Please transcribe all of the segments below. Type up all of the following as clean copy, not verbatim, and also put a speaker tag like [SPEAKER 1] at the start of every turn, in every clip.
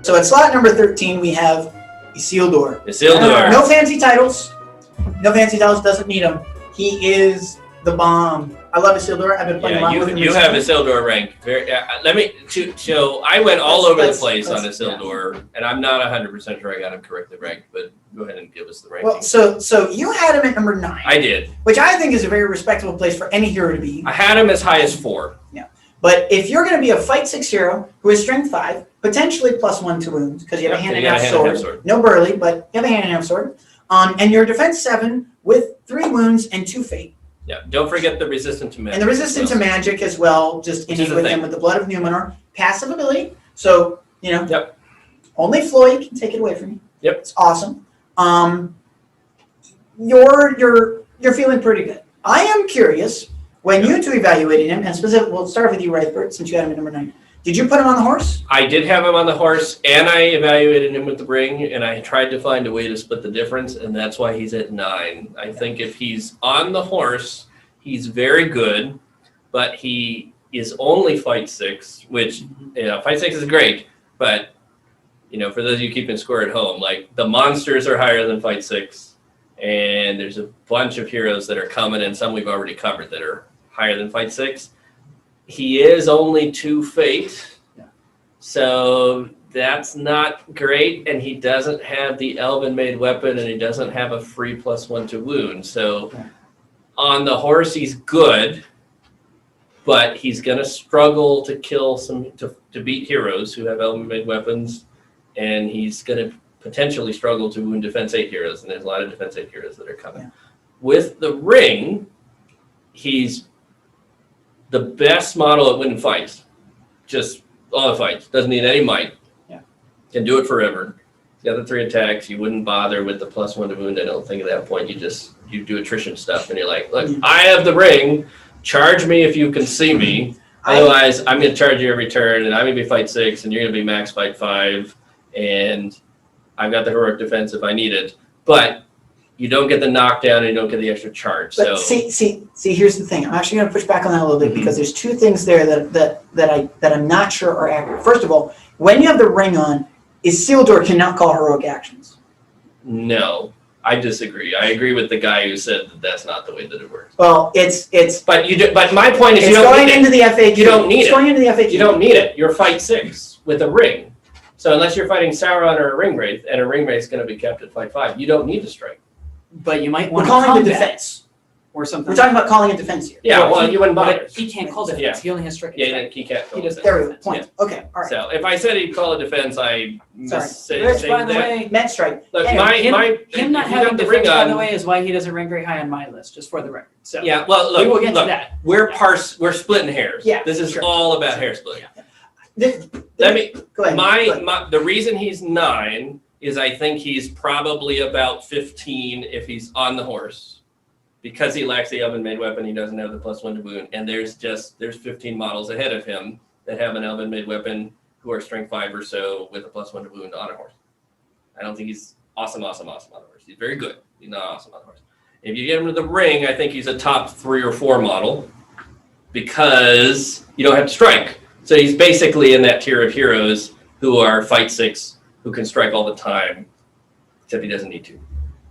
[SPEAKER 1] So at slot number 13, we have Isildur.
[SPEAKER 2] Isildur.
[SPEAKER 1] No fancy titles. No fancy titles. Doesn't need them. He is the bomb. I love Isildur. I've been playing a lot with him.
[SPEAKER 2] You have Isildur rank. So I went all over the place on Isildur, and I'm not 100% sure I got him correctly ranked, but go ahead and give us the ranking.
[SPEAKER 1] Well, so you had him at number 9.
[SPEAKER 2] I did.
[SPEAKER 1] Which I think is a very respectable place for any hero to be.
[SPEAKER 2] I had him as high as 4.
[SPEAKER 1] Yeah. But if you're going to be a fight 6 hero who is strength 5, potentially +1 to wounds, because you have a hand and a half sword. No burly, but you have a hand and a half sword. And you're defense 7 with 3 wounds and 2 fate.
[SPEAKER 2] Yeah, don't forget the resistance to magic.
[SPEAKER 1] And the resistance to magic as well, just innate with him with the blood of Numenor. Passive ability. So, only Floyd can take it away from you.
[SPEAKER 2] Yep.
[SPEAKER 1] It's awesome. You're feeling pretty good. I am curious, when you two evaluated him, and specifically, we'll start with you, Rythbryt, since you had him at number 9. Did you put him on the horse?
[SPEAKER 2] I did have him on the horse, and I evaluated him with the ring, and I tried to find a way to split the difference, and that's why he's at 9. I think if he's on the horse, he's very good, but he is only fight 6, which, fight 6 is great, but, for those of you keeping score at home, like, the monsters are higher than fight 6, and there's a bunch of heroes that are coming, and some we've already covered that are higher than fight 6. He is only 2 fate, so that's not great, and he doesn't have the Elven-made weapon, and he doesn't have a free +1 to wound. So on the horse, he's good, but he's going to struggle to kill to beat heroes who have Elven-made weapons, and he's going to potentially struggle to wound defense 8 heroes, and there's a lot of defense 8 heroes that are coming. Yeah. With the ring, he's the best model at winning fights. Just all the fights. Doesn't need any might.
[SPEAKER 1] Yeah.
[SPEAKER 2] Can do it forever. He's got the 3 attacks. You wouldn't bother with the +1 to wound. I don't think at that point you do attrition stuff and you're like, look, I have the ring. Charge me if you can see me. Otherwise, I'm going to charge you every turn, and I'm going to be fight 6, and you're going to be max fight 5, and I've got the heroic defense if I need it. But you don't get the knockdown and you don't get the extra charge.
[SPEAKER 1] But see, here's the thing. I'm actually going to push back on that a little bit because there's 2 things there that I'm not sure are accurate. First of all, when you have the ring on, Isildur cannot call heroic actions.
[SPEAKER 2] No, I disagree. I agree with the guy who said that that's not the way that it works.
[SPEAKER 1] Well, it's.
[SPEAKER 2] But you do. But my point is,
[SPEAKER 1] you don't need it. Into the FAQ.
[SPEAKER 2] You don't need it.
[SPEAKER 1] It's going into the FAQ.
[SPEAKER 2] You don't need it. You're fight 6 with a ring. So unless you're fighting Sauron or a Ringwraith, and a Ringwraith's going to be kept at fight 5, you don't need to strike.
[SPEAKER 3] But you might want
[SPEAKER 1] to call the defense
[SPEAKER 3] or something.
[SPEAKER 1] We're talking about calling a defense here.
[SPEAKER 2] Yeah, well, you wouldn't bother.
[SPEAKER 3] He can't call defense.
[SPEAKER 2] Yeah.
[SPEAKER 3] He only has strike.
[SPEAKER 2] Yeah, he can't call defense.
[SPEAKER 1] There we go. Point. Yeah. Okay, all right.
[SPEAKER 2] So if I said he'd call a defense, I
[SPEAKER 3] say by the way,
[SPEAKER 1] Met strike.
[SPEAKER 2] Look,
[SPEAKER 3] him not having defense, by the way, is why he doesn't rank very high on my list, just for the record. So
[SPEAKER 2] yeah, well, look,
[SPEAKER 3] we will get to that.
[SPEAKER 2] We're splitting hairs.
[SPEAKER 1] Yeah,
[SPEAKER 2] this is all about hair splitting.
[SPEAKER 1] Yeah.
[SPEAKER 2] Go ahead. The reason he's 9 is I think he's probably about 15 if he's on the horse. Because he lacks the Elven-made weapon, he doesn't have the +1 to wound. And there's 15 models ahead of him that have an Elven-made weapon who are strength 5 or so with a +1 to wound on a horse. I don't think he's awesome on the horse. He's very good. He's not awesome on the horse. If you get him to the ring, I think he's a top 3 or 4 model because you don't have to strike. So he's basically in that tier of heroes who are fight 6, who can strike all the time, except he doesn't need to.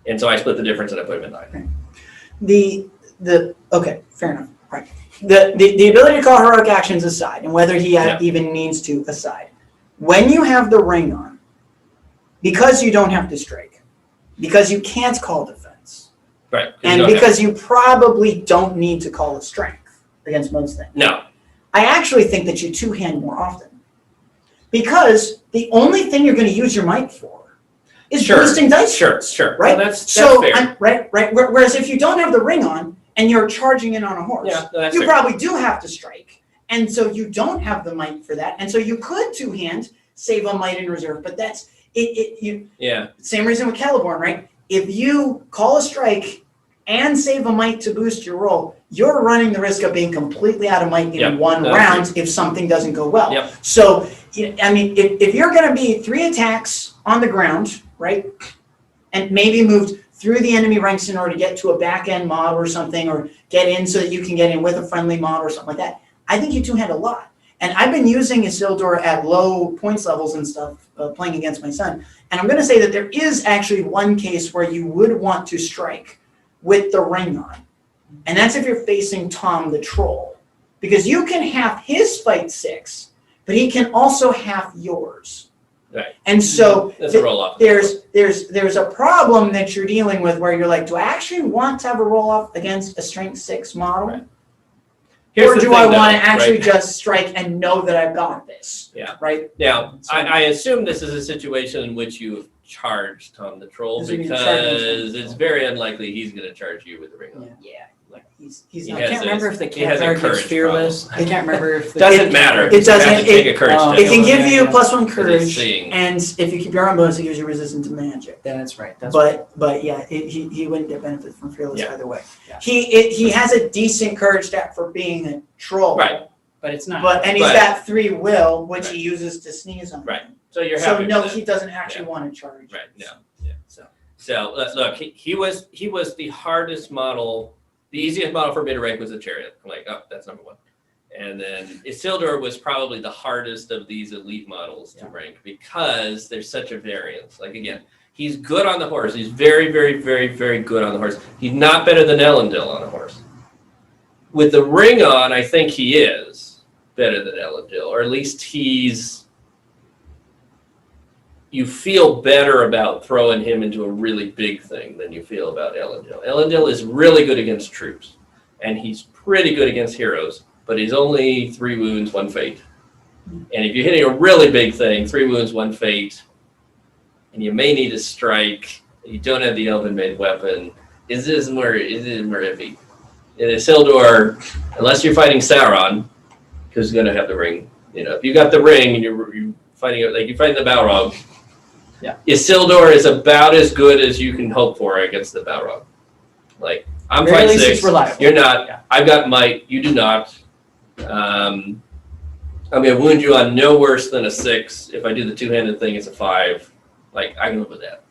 [SPEAKER 2] And so I split the difference and I put him at 9.
[SPEAKER 1] Okay, fair enough. All right. The ability to call heroic actions aside, and whether he even needs to aside, when you have the ring on, because you don't have to strike, because you can't call defense,
[SPEAKER 2] right?
[SPEAKER 1] And because you probably don't need to call a strength against most things.
[SPEAKER 2] No.
[SPEAKER 1] I actually think that you 2-hand more often, because the only thing you're going to use your might for is boosting dice.
[SPEAKER 2] Sure.
[SPEAKER 1] Right?
[SPEAKER 2] Well, that's fair.
[SPEAKER 1] Right. Whereas if you don't have the ring on and you're charging in on a horse, you probably do have to strike. And so you don't have the might for that. And so you could 2-hand, save a might in reserve, but that's it. Same reason with Celeborn, right? If you call a strike and save a might to boost your roll, you're running the risk of being completely out of might in one round if something doesn't go well.
[SPEAKER 2] Yep.
[SPEAKER 1] So, I mean, if you're going to be 3 attacks on the ground, right, and maybe moved through the enemy ranks in order to get to a back end mod or something, or get in so that you can get in with a friendly mod or something like that, I think you 2-hand a lot. And I've been using Isildur at low points levels and stuff, playing against my son. And I'm going to say that there is actually one case where you would want to strike with the ring on. And that's if you're facing Tom the Troll. Because you can have his fight 6, but he can also have yours.
[SPEAKER 2] Right.
[SPEAKER 1] And so
[SPEAKER 2] That's a roll-off.
[SPEAKER 1] there's a problem that you're dealing with where you're like, do I actually want to have a roll-off against a strength 6 model?
[SPEAKER 2] Right.
[SPEAKER 1] Or do I want to actually just strike and know that I've got this?
[SPEAKER 2] Yeah.
[SPEAKER 1] Right?
[SPEAKER 2] Now, I assume this is a situation in which you have charged Tom the Troll
[SPEAKER 1] This would be
[SPEAKER 2] because it's very unlikely he's going to charge you with the ring on.
[SPEAKER 1] Yeah. Like he's
[SPEAKER 2] He
[SPEAKER 1] not.
[SPEAKER 3] I can't remember if the
[SPEAKER 2] he has a
[SPEAKER 3] card
[SPEAKER 2] courage
[SPEAKER 3] is fearless. I can't remember if the
[SPEAKER 2] Doesn't matter.
[SPEAKER 1] It
[SPEAKER 2] You have
[SPEAKER 1] doesn't-
[SPEAKER 2] to take a courage
[SPEAKER 1] It
[SPEAKER 2] check.
[SPEAKER 1] can give you
[SPEAKER 3] Yeah.
[SPEAKER 1] +1
[SPEAKER 2] But
[SPEAKER 1] courage,
[SPEAKER 2] it's seeing.
[SPEAKER 1] and if you keep your arm bonus, it gives you resistance to magic.
[SPEAKER 3] That's right. That's right.
[SPEAKER 1] But yeah, he wouldn't get benefit from fearless
[SPEAKER 2] Yeah.
[SPEAKER 1] either way.
[SPEAKER 3] Yeah.
[SPEAKER 1] He has a decent courage stat for being a troll.
[SPEAKER 2] Right.
[SPEAKER 3] But it's not.
[SPEAKER 1] And he's
[SPEAKER 2] But-
[SPEAKER 1] got 3 will, which
[SPEAKER 2] Right.
[SPEAKER 1] he uses to sneeze on.
[SPEAKER 2] Right. So you're
[SPEAKER 1] So
[SPEAKER 2] happy
[SPEAKER 1] no,
[SPEAKER 2] with
[SPEAKER 1] he
[SPEAKER 2] it.
[SPEAKER 1] doesn't actually
[SPEAKER 2] Yeah.
[SPEAKER 1] want to charge.
[SPEAKER 2] Right. No.
[SPEAKER 1] So
[SPEAKER 2] So look, he was the hardest model. The easiest model for me to rank was the Chariot. I'm like, oh, that's number 1. And then Isildur was probably the hardest of these elite models to rank because there's such a variance. Like again, he's good on the horse. He's very, very, very, very good on the horse. He's not better than Elendil on a horse. With the ring on, I think he is better than Elendil, or at least you feel better about throwing him into a really big thing than you feel about Elendil. Elendil is really good against troops, and he's pretty good against heroes, but he's only 3 wounds, 1 fate. And if you're hitting a really big thing, 3 wounds, 1 fate, and you may need a strike, you don't have the elven-made weapon, it is more iffy. In Isildur, unless you're fighting Sauron, who's going to have the ring, if you got the ring and you're fighting the Balrog, Isildur is about as good as you can hope for against the Balrog. Like, I'm
[SPEAKER 3] Very
[SPEAKER 2] fight
[SPEAKER 3] least
[SPEAKER 2] 6,
[SPEAKER 3] it's reliable.
[SPEAKER 2] you're not.
[SPEAKER 3] Yeah.
[SPEAKER 2] I've got might, you do not. I'm going to wound you on no worse than a 6. If I do the 2-handed thing, it's a 5. Like, I can live with that.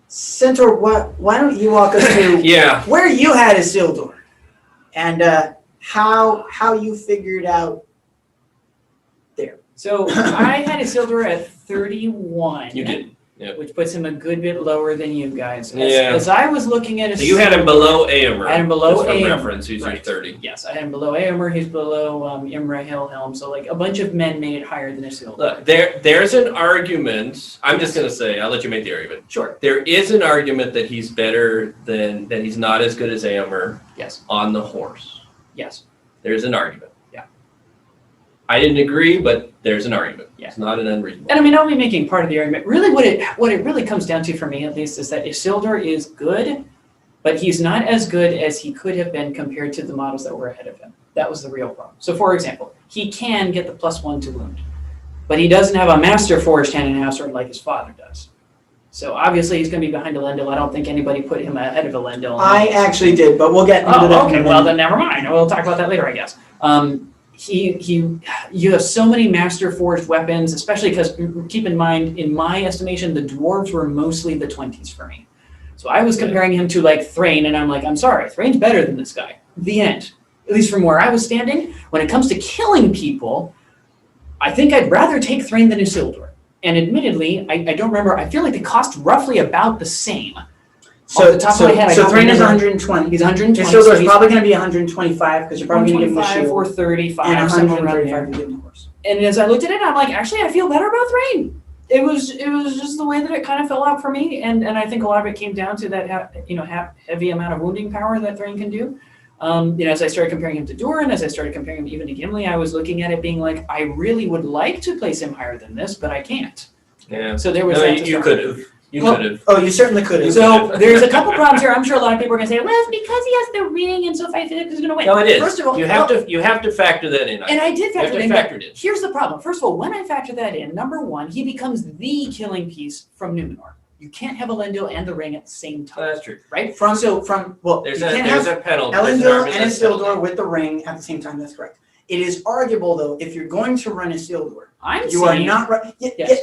[SPEAKER 1] Centaur, why don't you walk us through where you had Isildur and how you figured out there?
[SPEAKER 3] So I had Isildur at 31.
[SPEAKER 2] You did. Yep.
[SPEAKER 3] Which puts him a good bit lower than you guys.
[SPEAKER 2] Yeah.
[SPEAKER 3] As I was looking at
[SPEAKER 2] So you had him below Éomer.
[SPEAKER 3] I had him below
[SPEAKER 2] just for
[SPEAKER 3] Éomer.
[SPEAKER 2] reference, who's your 30.
[SPEAKER 3] Yes, I had him below Éomer, he's below Imra Helhelm, so like a bunch of men made it higher than Isildur.
[SPEAKER 2] Look, there's an argument. I'm just going to say, I'll let you make the argument.
[SPEAKER 3] Sure.
[SPEAKER 2] There is an argument that he's better than, that he's not as good as Éomer on the horse.
[SPEAKER 3] Yes.
[SPEAKER 2] There's an argument.
[SPEAKER 3] Yeah.
[SPEAKER 2] I didn't agree, but there's an argument.
[SPEAKER 3] Yeah.
[SPEAKER 2] It's not an unreasonable.
[SPEAKER 3] And I mean, I'll be making part of the argument. Really, what it really comes down to for me, at least, is that Isildur is good, but he's not as good as he could have been compared to the models that were ahead of him. That was the real problem. So, for example, he can get the +1 to wound, but he doesn't have a master forged hand and half sword like his father does. So obviously he's going to be behind Elendil. I don't think anybody put him ahead of Elendil.
[SPEAKER 1] I actually did, but we'll get into that.
[SPEAKER 3] Okay, well then never mind. We'll talk about that later, I guess. You have so many master forged weapons, especially because keep in mind, in my estimation, the dwarves were mostly the 20s for me. So I was comparing him to like Thrain, and I'm like, I'm sorry, Thrain's better than this guy. The end. At least from where I was standing. When it comes to killing people, I think I'd rather take Thrain than Isildur. And admittedly, I don't remember, I feel like they cost roughly about the same.
[SPEAKER 1] So,
[SPEAKER 3] Off the top of my head, I
[SPEAKER 1] so
[SPEAKER 3] don't
[SPEAKER 1] Thrain is
[SPEAKER 3] remember.
[SPEAKER 1] 120.
[SPEAKER 3] He's 120.
[SPEAKER 1] Isildur's probably going to be 125 because you're probably going to give him the
[SPEAKER 3] 125
[SPEAKER 1] shield.
[SPEAKER 3] or 35,
[SPEAKER 1] And
[SPEAKER 3] somewhere around
[SPEAKER 1] 135
[SPEAKER 3] there.
[SPEAKER 1] to give him the horse.
[SPEAKER 3] And as I looked at it, I'm like, actually, I feel better about Thrain. It was just the way that it kind of fell out for me, and I think a lot of it came down to that heavy amount of wounding power that Thrain can do. As I started comparing him to Durin, as I started comparing him even to Gimli, I was looking at it being like, I really would like to place him higher than this, but I can't.
[SPEAKER 2] Yeah.
[SPEAKER 3] So there was
[SPEAKER 2] No,
[SPEAKER 3] that to
[SPEAKER 2] you
[SPEAKER 3] start
[SPEAKER 2] could
[SPEAKER 3] with.
[SPEAKER 2] have. You could have.
[SPEAKER 1] Oh, you certainly could have.
[SPEAKER 3] So there's a couple problems here. I'm sure a lot of people are going to say, well, it's because he has the ring, and so Fight is going to win.
[SPEAKER 2] No, it is.
[SPEAKER 3] First of all,
[SPEAKER 2] you have to factor that in.
[SPEAKER 3] And I did factor it in.
[SPEAKER 2] Factor it in.
[SPEAKER 3] Here's the problem. First of all, when I factor that in, number one, he becomes the killing piece from Numenor. You can't have Elendil and the ring at the same time.
[SPEAKER 2] That's true.
[SPEAKER 3] Right?
[SPEAKER 2] There's
[SPEAKER 1] you can't
[SPEAKER 2] a
[SPEAKER 1] have
[SPEAKER 2] penalty.
[SPEAKER 1] Elendil and Isildur with the ring at the same time. That's correct. It is arguable, though, if you're going to run Isildur,
[SPEAKER 3] You
[SPEAKER 1] are not right. Yes.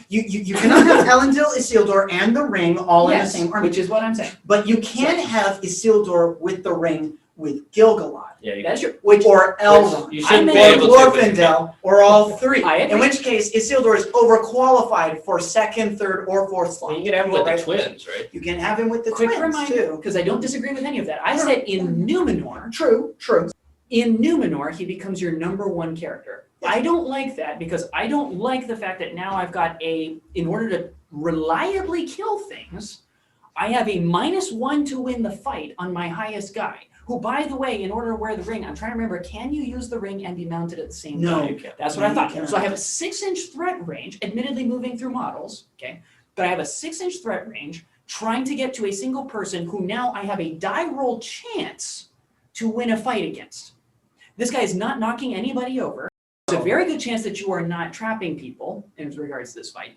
[SPEAKER 1] You cannot have Elendil, Isildur, and the ring all in the same army.
[SPEAKER 3] Which is what I'm saying.
[SPEAKER 1] But you can have Isildur with the ring with Gilgalad.
[SPEAKER 2] Yeah,
[SPEAKER 3] That's true.
[SPEAKER 1] Or Elrond.
[SPEAKER 2] You shouldn't be
[SPEAKER 1] or
[SPEAKER 2] able to.
[SPEAKER 1] Glorfindel, or all three.
[SPEAKER 3] I agree.
[SPEAKER 1] In which case, Isildur is overqualified for second, third, or fourth slot.
[SPEAKER 2] You can have him with the twins, right?
[SPEAKER 1] You can have him with the
[SPEAKER 3] Quick
[SPEAKER 1] twins,
[SPEAKER 3] reminder,
[SPEAKER 1] too.
[SPEAKER 3] because I don't disagree with any of that. I said in Numenor,
[SPEAKER 1] True.
[SPEAKER 3] in Numenor, he becomes your #1 character.
[SPEAKER 1] Yes.
[SPEAKER 3] I don't like that because I don't like the fact that now I've got in order to reliably kill things, I have a -1 to win the fight on my highest guy. Who, by the way, in order to wear the ring, I'm trying to remember, can you use the ring and be mounted at the same
[SPEAKER 1] No.
[SPEAKER 3] time?
[SPEAKER 2] You can't.
[SPEAKER 3] That's what
[SPEAKER 1] No,
[SPEAKER 3] I
[SPEAKER 1] you
[SPEAKER 3] thought.
[SPEAKER 1] cannot.
[SPEAKER 3] So I have a 6-inch threat range, admittedly moving through models, okay? But I have a 6-inch threat range trying to get to a single person who now I have a die roll chance to win a fight against. This guy is not knocking anybody over. There's a very good chance that you are not trapping people in regards to this fight.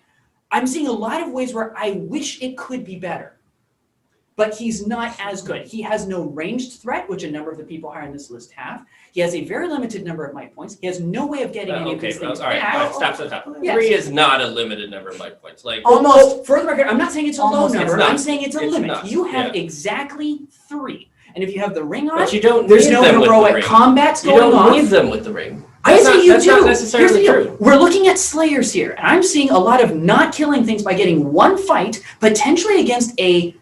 [SPEAKER 3] I'm seeing a lot of ways where I wish it could be better. But he's not as good. He has no ranged threat, which a number of the people higher on this list have. He has a very limited number of might points. He has no way of getting any of these things
[SPEAKER 2] all right,
[SPEAKER 3] back.
[SPEAKER 2] stop.
[SPEAKER 3] Yes.
[SPEAKER 2] 3 is not a limited number of might points. Like,
[SPEAKER 1] Almost.
[SPEAKER 3] For the record, I'm not saying it's a low
[SPEAKER 1] Almost.
[SPEAKER 3] number.
[SPEAKER 2] It's not.
[SPEAKER 3] I'm saying it's a
[SPEAKER 2] It's
[SPEAKER 3] limit.
[SPEAKER 2] not.
[SPEAKER 3] You have exactly 3. And if you have the ring on,
[SPEAKER 2] but you don't
[SPEAKER 3] there's
[SPEAKER 2] need
[SPEAKER 3] no
[SPEAKER 2] them with the
[SPEAKER 3] heroic
[SPEAKER 2] ring.
[SPEAKER 3] combats
[SPEAKER 2] You
[SPEAKER 3] going
[SPEAKER 2] don't
[SPEAKER 3] on.
[SPEAKER 2] need them with the ring.
[SPEAKER 3] I say you
[SPEAKER 2] That's
[SPEAKER 3] do.
[SPEAKER 2] not necessarily
[SPEAKER 3] Here's the deal.
[SPEAKER 2] true.
[SPEAKER 3] We're looking at slayers here, and I'm seeing a lot of not killing things by getting one fight, potentially against a,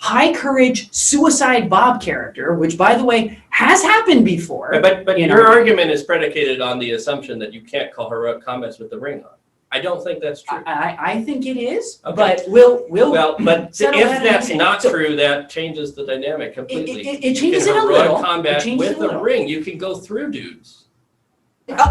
[SPEAKER 3] high courage suicide Bob character, which by the way has happened before.
[SPEAKER 2] But
[SPEAKER 3] you
[SPEAKER 2] your
[SPEAKER 3] know.
[SPEAKER 2] argument is predicated on the assumption that you can't call heroic combats with the ring on. I don't think that's true.
[SPEAKER 3] I think it is,
[SPEAKER 2] Okay.
[SPEAKER 3] but we'll
[SPEAKER 2] Well, but
[SPEAKER 3] settle
[SPEAKER 2] if
[SPEAKER 3] that
[SPEAKER 2] that's
[SPEAKER 3] in.
[SPEAKER 2] not
[SPEAKER 3] So-
[SPEAKER 2] true, that changes the dynamic completely.
[SPEAKER 3] It changes
[SPEAKER 2] you
[SPEAKER 3] it
[SPEAKER 2] can
[SPEAKER 3] a little.
[SPEAKER 2] heroic combat
[SPEAKER 3] It changes
[SPEAKER 2] with
[SPEAKER 3] it a little.
[SPEAKER 2] a ring. You can go through dudes.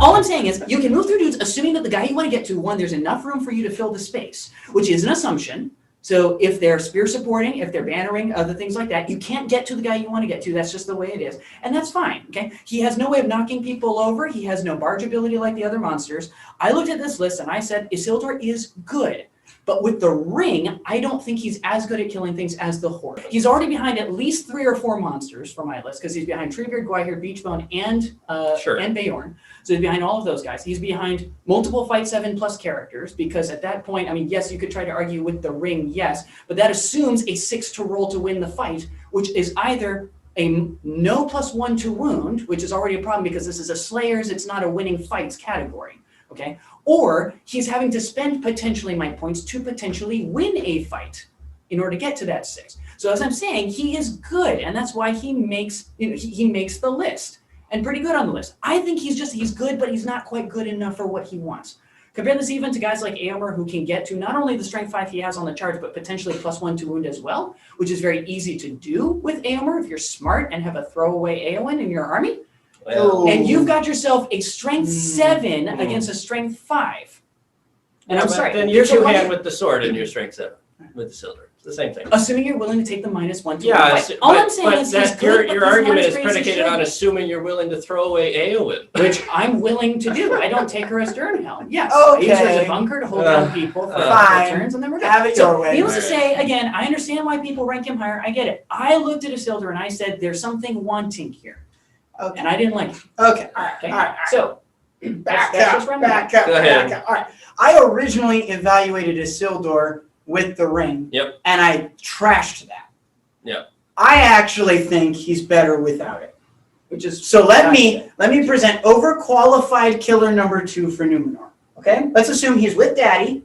[SPEAKER 3] All I'm saying is you can move through dudes assuming that the guy you want to get to, one, there's enough room for you to fill the space, which is an assumption. So if they're spear supporting, if they're bannering, other things like that, you can't get to the guy you want to get to. That's just the way it is. And that's fine, okay? He has no way of knocking people over. He has no barge ability like the other monsters. I looked at this list and I said, Isildur is good. But with the ring, I don't think he's as good at killing things as the Horde. He's already behind at least 3 or 4 monsters for my list, because he's behind Treebeard, Gwyhir, Beachbone, and Beorn. So he's behind all of those guys. He's behind multiple Fight 7+ characters, because at that point, I mean, yes, you could try to argue with the ring, yes, but that assumes a 6 to roll to win the fight, which is either a no +1 to wound, which is already a problem because this is a Slayers, it's not a winning fights category, okay? Or he's having to spend potentially might points to potentially win a fight in order to get to that 6. So as I'm saying, he is good, and that's why he makes, he makes the list, and pretty good on the list. I think he's good, but he's not quite good enough for what he wants. Compare this even to guys like Eomer, who can get to not only the strength 5 he has on the chart, but potentially +1 to wound as well, which is very easy to do with Eomer if you're smart and have a throwaway Eowyn in your army.
[SPEAKER 2] Well,
[SPEAKER 3] And you've got yourself a strength 7 against a strength 5. And I'm sorry.
[SPEAKER 2] Then you two-hand with the sword in your strength 7 with the silver. It's the same thing.
[SPEAKER 3] Assuming you're willing to take the -1 to
[SPEAKER 2] Yeah,
[SPEAKER 3] fight. All I'm saying is he's good, but
[SPEAKER 2] your
[SPEAKER 3] he's
[SPEAKER 2] argument
[SPEAKER 3] not
[SPEAKER 2] is
[SPEAKER 3] as great as he
[SPEAKER 2] predicated
[SPEAKER 3] should
[SPEAKER 2] on
[SPEAKER 3] be.
[SPEAKER 2] assuming you're willing to throw away Eowyn.
[SPEAKER 3] Which I'm willing to do. I don't take her as Sternhelm. Yes, I use her as a bunker to hold down people for
[SPEAKER 1] fine.
[SPEAKER 3] turns, and then we're good.
[SPEAKER 1] Have it
[SPEAKER 3] So,
[SPEAKER 1] your way.
[SPEAKER 3] needless to say, again, I understand why people rank him higher. I get it. I looked at Isildur and I said, there's something wanting here.
[SPEAKER 1] Okay.
[SPEAKER 3] And I didn't like it.
[SPEAKER 1] Okay. All right.
[SPEAKER 3] Okay?
[SPEAKER 1] All right.
[SPEAKER 3] So,
[SPEAKER 1] Back
[SPEAKER 3] that's
[SPEAKER 1] up.
[SPEAKER 3] just where I'm at.
[SPEAKER 1] Back up.
[SPEAKER 2] Go ahead.
[SPEAKER 1] Back up. All right. I originally evaluated Isildur with the ring.
[SPEAKER 2] Yep.
[SPEAKER 1] And I trashed that.
[SPEAKER 2] Yep.
[SPEAKER 1] I actually think he's better without it.
[SPEAKER 3] Which is
[SPEAKER 1] So let me present overqualified killer number 2 for Numenor. Okay? Let's assume he's with Daddy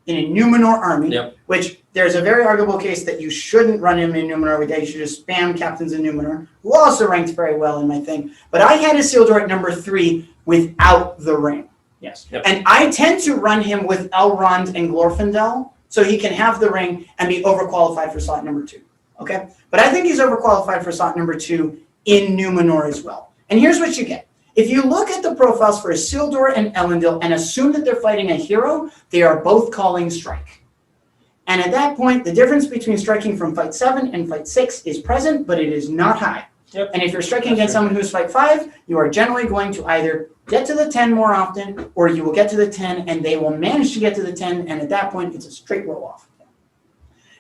[SPEAKER 1] in a Numenor army.
[SPEAKER 2] Yep.
[SPEAKER 1] Which there's a very arguable case that you shouldn't run him in Numenor with Daddy. You should just spam captains in Numenor, who also ranked very well in my thing. But I had Isildur at number 3 without the ring.
[SPEAKER 3] yes.
[SPEAKER 2] Yep.
[SPEAKER 1] And I tend to run him with Elrond and Glorfindel, so he can have the ring and be overqualified for slot number 2. Okay? But I think he's overqualified for slot number 2 in Numenor as well. And here's what you get. If you look at the profiles for Isildur and Elendil and assume that they're fighting a hero, they are both calling strike. And at that point, the difference between striking from fight 7 and fight 6 is present, but it is not high.
[SPEAKER 2] Yep.
[SPEAKER 1] And if you're striking against someone who's fight 5, you are generally going to either get to the 10 more often, or you will get to the 10 and they will manage to get to the 10, and at that point, it's a straight roll off.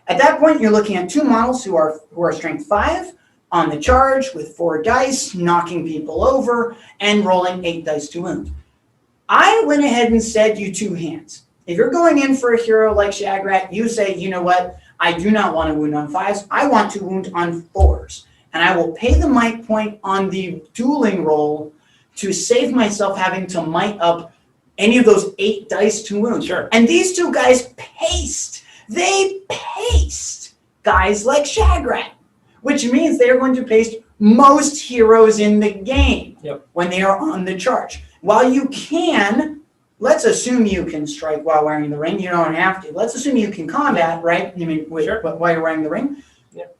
[SPEAKER 1] At that point, you're looking at 2 models who are strength 5, on the charge with 4 dice, knocking people over, and rolling 8 dice to wound. I went ahead and said you 2 hands. If you're going in for a hero like Shagrat, you say, you know what, I do not want to wound on 5s, I want to wound on 4s. And I will pay the might point on the dueling roll to save myself having to might up any of those 8 dice to wound.
[SPEAKER 2] Sure.
[SPEAKER 1] And these 2 guys paced. They paced guys like Shagrat, which means they are going to pace most heroes in the game when they are on the charge. While you can, let's assume you can strike while wearing the ring. You don't have to. Let's assume you can combat, right? I mean, while you're wearing the ring.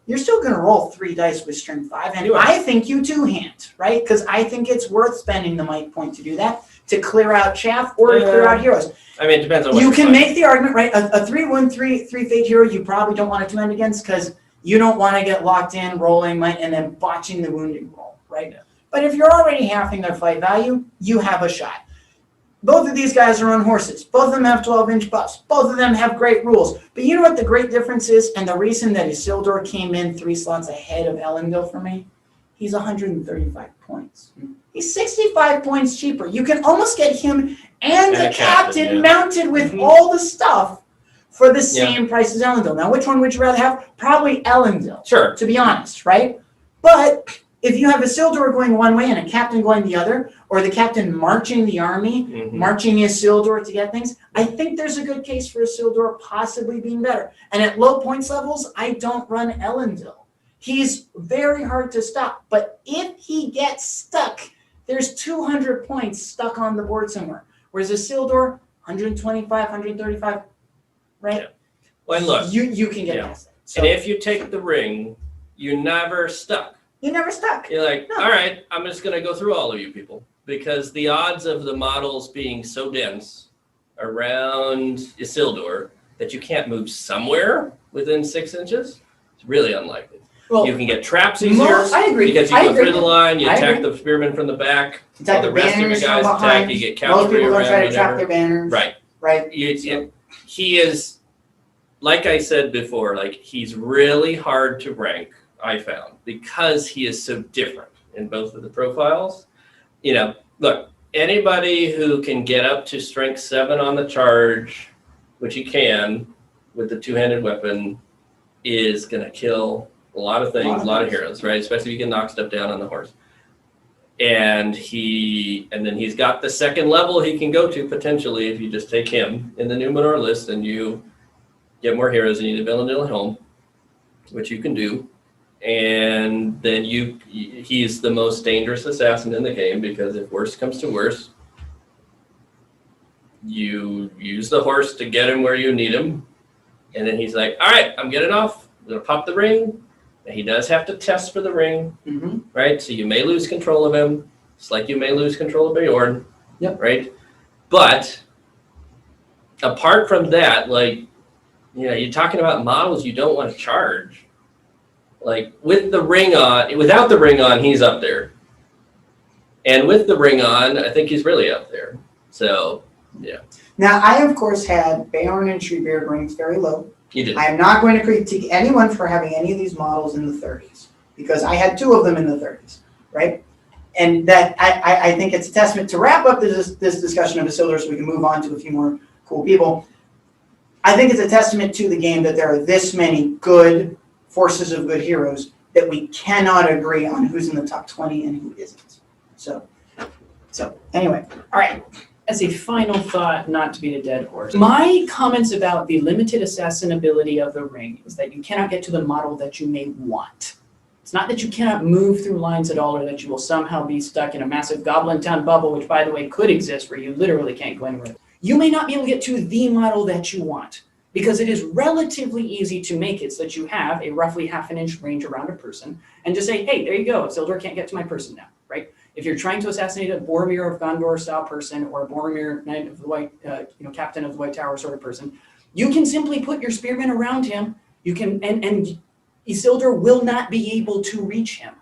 [SPEAKER 1] You're still going to roll 3 dice with strength 5, and I think you 2-hand, right? Because I think it's worth spending the might point to do that, to clear out chaff or to clear out heroes.
[SPEAKER 2] I mean, it depends on what
[SPEAKER 1] you can make the argument, right? A 3-1, 3 fate hero you probably don't want to 2-hand against because you don't want to get locked in, rolling might, and then botching the wounding roll, right? Yeah. But if you're already halving their fight value, you have a shot. Both of these guys are on horses. Both of them have 12-inch buffs. Both of them have great rules. But you know what the great difference is? And the reason that Isildur came in 3 slots ahead of Elendil for me? He's 135 points. He's 65 points cheaper. You can almost get him and the captain mounted with all the stuff for the same price as Elendil. Now, which one would you rather have? Probably Elendil.
[SPEAKER 2] Sure.
[SPEAKER 1] To be honest, right? But if you have Isildur going one way and a captain going the other, or the captain marching the army, marching Isildur to get things, I think there's a good case for Isildur possibly being better. And at low points levels, I don't run Elendil. He's very hard to stop. But if he gets stuck, there's 200 points stuck on the board somewhere. Whereas Isildur, 125, 135, right?
[SPEAKER 2] Yeah. Well, and look.
[SPEAKER 1] You can get past that. So,
[SPEAKER 2] and if you take the ring, you're never stuck.
[SPEAKER 1] You're never stuck.
[SPEAKER 2] You're like, all right, I'm just going to go through all of you people. Because the odds of the models being so dense around Isildur that you can't move somewhere within 6 inches, it's really unlikely. Well, you can get traps easier.
[SPEAKER 1] I agree.
[SPEAKER 2] Because you go through the line, you attack the spearmen from the back,
[SPEAKER 1] while
[SPEAKER 2] the rest of the guys attack, you get cavalry around.
[SPEAKER 1] Most people don't try to trap their banners.
[SPEAKER 2] Right.
[SPEAKER 1] Right.
[SPEAKER 2] He is, like I said before, like he's really hard to rank, I found, because he is so different in both of the profiles. You know, look, anybody who can get up to strength 7 on the charge, which he can with the 2-handed weapon, is going to kill a lot of things, a lot of heroes, right? Especially if you can knock stuff down on the horse. And then he's got the 2nd level he can go to potentially if you just take him in the Numenor list and you get more heroes and you need Elendil at home, which you can do. And then he's the most dangerous assassin in the game because if worse comes to worse, you use the horse to get him where you need him. And then he's like, all right, I'm getting off. I'm going to pop the ring. And he does have to test for the ring, right? So you may lose control of him. It's like you may lose control of Bjorn, right? But apart from that, like, you know, you're talking about models you don't want to charge. Like with the ring on, without the ring on, he's up there. And with the ring on, I think he's really up there. So, yeah.
[SPEAKER 1] Now, I, of course, had Bjorn and Treebeard rings very low.
[SPEAKER 2] You did.
[SPEAKER 1] I am not going to critique anyone for having any of these models in the 30s because I had 2 of them in the 30s, right? And that I think it's a testament to wrap up this discussion of Isildur so we can move on to a few more cool people. I think it's a testament to the game that there are this many good forces of good heroes that we cannot agree on who's in the top 20 and who isn't. So anyway, all right.
[SPEAKER 3] As a final thought, not to beat a dead horse, my comments about the limited assassin ability of the ring is that you cannot get to the model that you may want. It's not that you cannot move through lines at all or that you will somehow be stuck in a massive Goblin Town bubble, which, by the way, could exist where you literally can't go anywhere. You may not be able to get to the model that you want because it is relatively easy to make it so that you have a roughly half an inch range around a person and just say, hey, there you go, Isildur can't get to my person now, right? If you're trying to assassinate a Boromir of Gondor style person or a Boromir Knight of the White, Captain of the White Tower sort of person, you can simply put your spearmen around him. You can, and Isildur will not be able to reach him,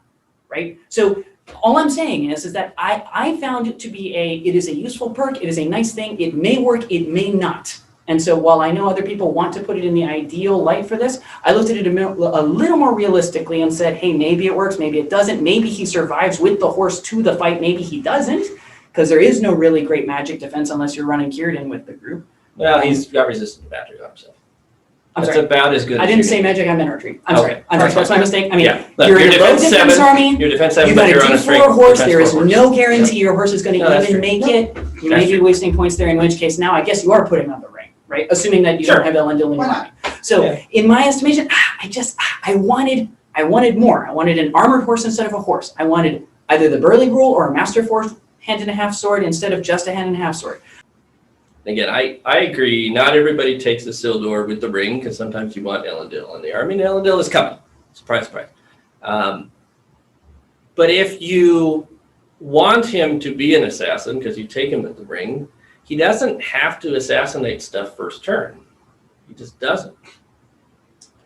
[SPEAKER 3] right? So all I'm saying is that I found it to be it is a useful perk. It is a nice thing. It may work. It may not. And so while I know other people want to put it in the ideal light for this, I looked at it a little more realistically and said, hey, maybe it works, maybe it doesn't. Maybe he survives with the horse to the fight, maybe he doesn't, because there is no really great magic defense unless you're running Kieran with the group.
[SPEAKER 2] Well, he's got resistant to magic on himself.
[SPEAKER 3] I'm
[SPEAKER 2] That's
[SPEAKER 3] sorry.
[SPEAKER 2] about as good
[SPEAKER 3] I
[SPEAKER 2] as
[SPEAKER 3] didn't
[SPEAKER 2] you
[SPEAKER 3] say
[SPEAKER 2] can.
[SPEAKER 3] magic, I meant archery. I'm
[SPEAKER 2] Okay.
[SPEAKER 3] sorry. I'm sorry. That's my mistake. I mean,
[SPEAKER 2] Yeah. Look,
[SPEAKER 3] you're in a low
[SPEAKER 2] defense
[SPEAKER 3] defense
[SPEAKER 2] 7,
[SPEAKER 3] army.
[SPEAKER 2] Your defense 7,
[SPEAKER 3] You've got
[SPEAKER 2] but
[SPEAKER 3] a
[SPEAKER 2] you're on a
[SPEAKER 3] D4
[SPEAKER 2] straight
[SPEAKER 3] horse.
[SPEAKER 2] defense
[SPEAKER 3] There is
[SPEAKER 2] 4 horse.
[SPEAKER 3] no guarantee your horse is going to
[SPEAKER 2] No, that's
[SPEAKER 3] even
[SPEAKER 2] true.
[SPEAKER 3] make it. You may
[SPEAKER 2] That's
[SPEAKER 3] be
[SPEAKER 2] true.
[SPEAKER 3] wasting points there, in which case now I guess you are putting on the ring, right? Assuming that you
[SPEAKER 2] Sure.
[SPEAKER 3] don't have Elendil in your
[SPEAKER 1] Why not?
[SPEAKER 3] army. So
[SPEAKER 2] Yeah.
[SPEAKER 3] in my estimation, I wanted more. I wanted an armored horse instead of a horse. I wanted either the Burly Rule or a Master Force hand and a half sword instead of just a hand and a half sword.
[SPEAKER 2] Again, I agree. Not everybody takes the Sildor with the ring because sometimes you want Elendil in the army, and Elendil is coming. Surprise, surprise. But if you want him to be an assassin because you take him with the ring, he doesn't have to assassinate stuff first turn. He just doesn't.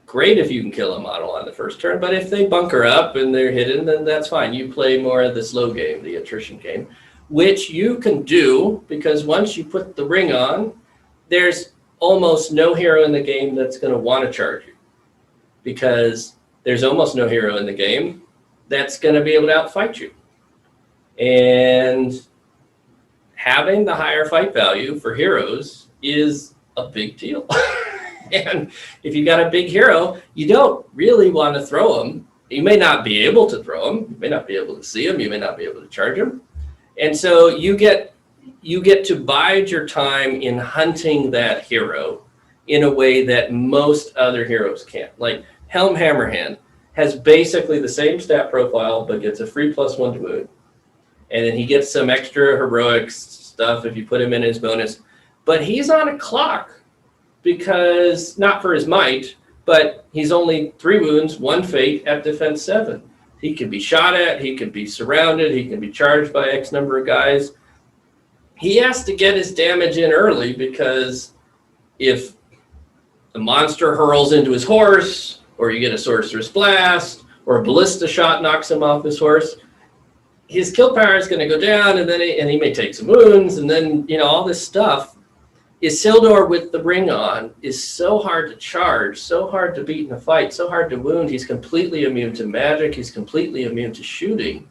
[SPEAKER 2] Great if you can kill a model on the first turn, but if they bunker up and they're hidden, then that's fine. You play more of the slow game, the attrition game, which you can do because once you put the ring on, there's almost no hero in the game that's going to want to charge you because there's almost no hero in the game that's going to be able to outfight you. And having the higher fight value for heroes is a big deal. And if you got a big hero, you don't really want to throw him. You may not be able to throw him. You may not be able to see him. You may not be able to charge him. And so you get to bide your time in hunting that hero in a way that most other heroes can't. Like Helm Hammerhand has basically the same stat profile, but gets a free +1 to wound. And then he gets some extra heroic stuff if you put him in his bonus. But he's on a clock because, not for his might, but he's only 3 wounds, 1 fate at defense 7. He can be shot at, he can be surrounded, he can be charged by X number of guys. He has to get his damage in early because if the monster hurls into his horse, or you get a sorcerer's blast, or a ballista shot knocks him off his horse, his kill power is going to go down, and then he may take some wounds, and then all this stuff. Isildur with the ring on is so hard to charge, so hard to beat in a fight, so hard to wound. He's completely immune to magic. He's completely immune to shooting.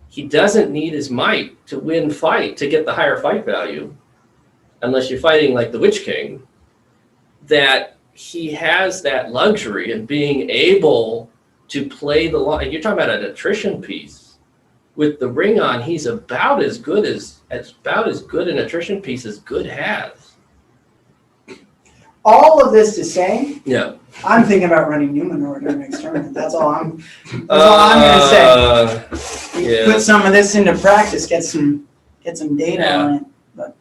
[SPEAKER 2] He doesn't need his might to win fight, to get the higher fight value, unless you're fighting like the Witch King, that he has that luxury of being able to play the line. You're talking about an attrition piece. With the ring on, he's about as good an attrition piece as good has.
[SPEAKER 1] All of this to say,
[SPEAKER 2] Yeah.
[SPEAKER 1] I'm thinking about running Numenor during next tournament. That's all I'm gonna say.
[SPEAKER 2] Yeah.
[SPEAKER 1] Put some of this into practice, get some data on it. But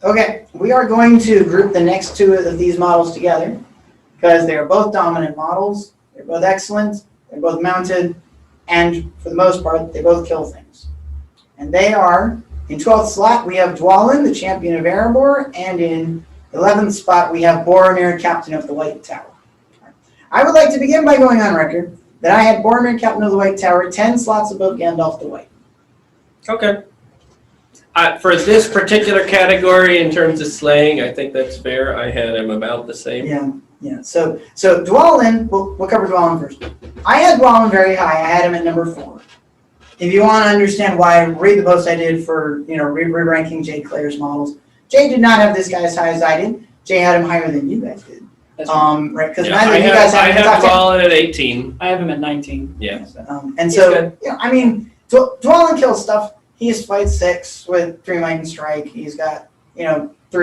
[SPEAKER 1] okay, we are going to group the next 2 of these models together because they are both dominant models. They're both excellent. They're both mounted, and for the most part, they both kill things. And they are, in 12th slot, we have Dwalin, the champion of Erebor, and in 11th spot, we have Boromir, captain of the White Tower. I would like to begin by going on record that I had Boromir, captain of the White Tower, 10 slots above Gandalf the White.
[SPEAKER 2] Okay. For this particular category, in terms of slaying, I think that's fair. I had him about the same.
[SPEAKER 1] Yeah. So Dwalin, we'll cover Dwalin first. I had Dwalin very high. I had him at number 4. If you want to understand why, read the post I did for re-ranking Jay Clare's models. Jay did not have this guy as high as I did. Jay had him higher than you guys did.
[SPEAKER 3] That's right.
[SPEAKER 1] Right? Because
[SPEAKER 2] Yeah,
[SPEAKER 1] neither of you guys
[SPEAKER 2] I
[SPEAKER 1] had him
[SPEAKER 2] have
[SPEAKER 1] top 10.
[SPEAKER 2] Dwalin at 18.
[SPEAKER 3] I have him at 19.
[SPEAKER 2] Yeah.
[SPEAKER 1] And
[SPEAKER 3] He's
[SPEAKER 1] so,
[SPEAKER 3] good.
[SPEAKER 1] Dwalin kills stuff. He's fight 6 with 3 might and strike. He's got 3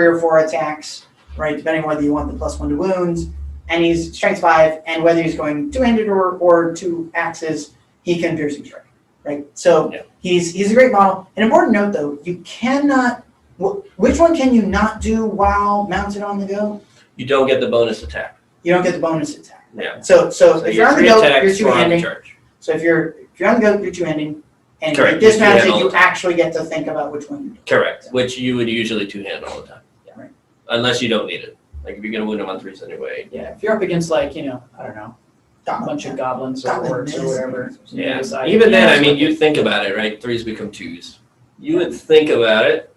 [SPEAKER 1] or 4 attacks, right? Depending on whether you want the +1 to wounds. And he's strength 5, and whether he's going 2-handed or 2 axes, he can piercing strike, right? So
[SPEAKER 2] Yeah.
[SPEAKER 1] he's a great model. An important note though, you cannot. Which one can you not do while mounted on the go?
[SPEAKER 2] You don't get the bonus attack.
[SPEAKER 1] You don't get the bonus attack.
[SPEAKER 2] Yeah.
[SPEAKER 1] So if you're on the
[SPEAKER 2] three
[SPEAKER 1] go,
[SPEAKER 2] attacks
[SPEAKER 1] you're
[SPEAKER 2] for on the
[SPEAKER 1] 2-handing.
[SPEAKER 2] charge.
[SPEAKER 1] So if you're on the go, you're 2-handing. And
[SPEAKER 2] Correct.
[SPEAKER 1] in dismounted,
[SPEAKER 2] You do it all
[SPEAKER 1] you
[SPEAKER 2] the time.
[SPEAKER 1] actually get to think about which one you do.
[SPEAKER 2] Correct, which you would usually two-hand all the time.
[SPEAKER 1] Right.
[SPEAKER 2] Unless you don't need it. Like if you're gonna win them on threes anyway.
[SPEAKER 3] Yeah, if you're up against like, I don't know, a bunch of goblins or
[SPEAKER 1] Goblin
[SPEAKER 3] orcs or
[SPEAKER 1] miss.
[SPEAKER 3] whatever.
[SPEAKER 2] Yeah,
[SPEAKER 3] decide,
[SPEAKER 2] even then,
[SPEAKER 3] yeah,
[SPEAKER 2] I mean, you think about it, right? Threes become twos. You would think about it,